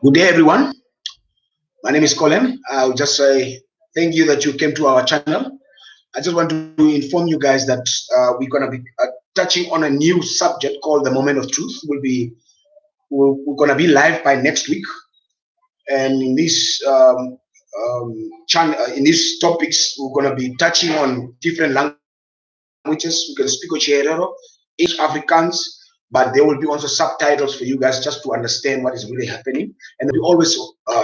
Good day, everyone. My name is Colin. I'll just say thank you that you came to our channel. I just want to inform you guys that we're going to be touching on a new subject called the Moment of Truth. We're going to be live by next week, and in this channel, in these topics, we're going to be touching on different languages. We're going to speak Ocherero, English, Afrikaans, but there will be also subtitles for you guys just to understand what is really happening, and there'll be always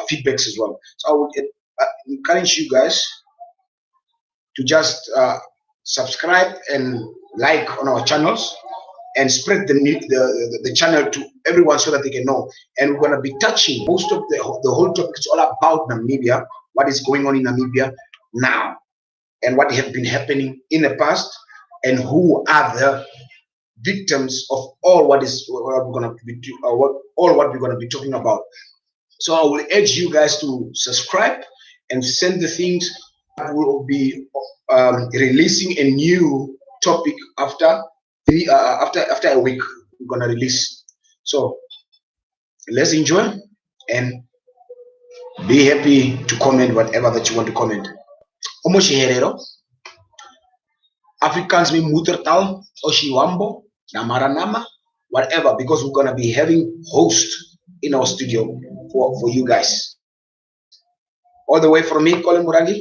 feedbacks as well. So I would encourage you guys to just subscribe and like on our channels and spread the channel to everyone so that they can know. And we're going to be touching most of the whole topic. It's all about Namibia, what is going on in Namibia now, and what have been happening in the past, and who are the victims of all what we're going to be all what we're going to be talking about. So I will urge you guys to subscribe and send the things. Will be releasing a new topic after a week. We're gonna release. So let's enjoy and be happy to comment whatever that you want to comment. Omoshiherero, Afrikaans mean Muttertal, Oshiwambo, Namaranama, whatever, because we're gonna be having host in our studio for you guys. All the way from me, Colin Murangi.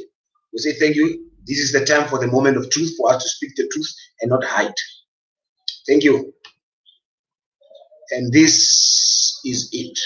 We say thank you. This is the time for the moment of truth, for us to speak the truth and not hide. Thank you. And this is it.